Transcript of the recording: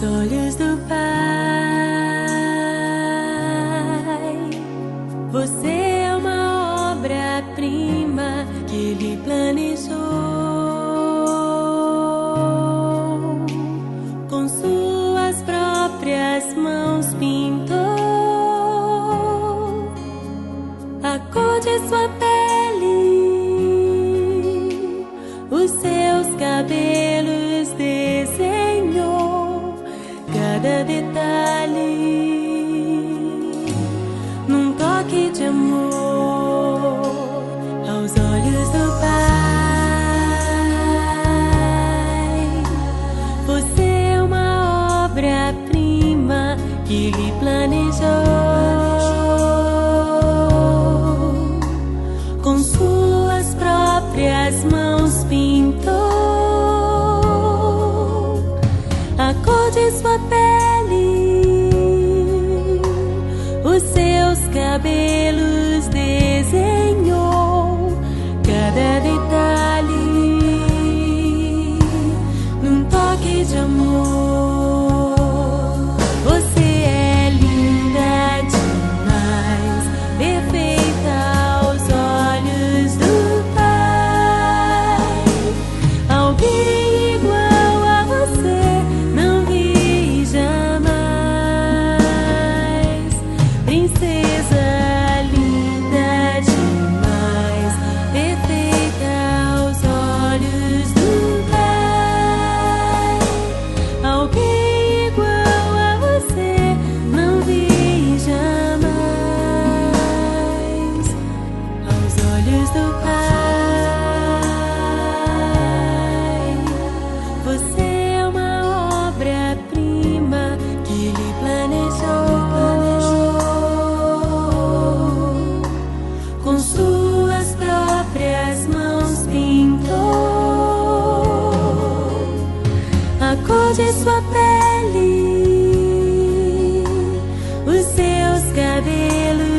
olhos do Pai. Você é uma obra-prima que Ele planejou, com suas próprias mãos pintou a cor de sua pele, os seus cabelos desenhou cada detalhe, num toque de amor aos olhos do Pai. Você é uma obra-prima que Ele planejou, com suas próprias mãos pintou a cor de sua pele, os seus cabelos desenhou cada detalhe, num toque de amor. Você é linda demais, perfeita aos olhos do Pai. Alguém igual a você não vi jamais. Princesa linda demais, perfeita aos olhos do Pai. Alguém igual a você não vi jamais. Aos olhos do Pai, você é uma obra-prima que Ele planejou, com suas próprias mãos pintou a cor de sua pele, os seus cabelos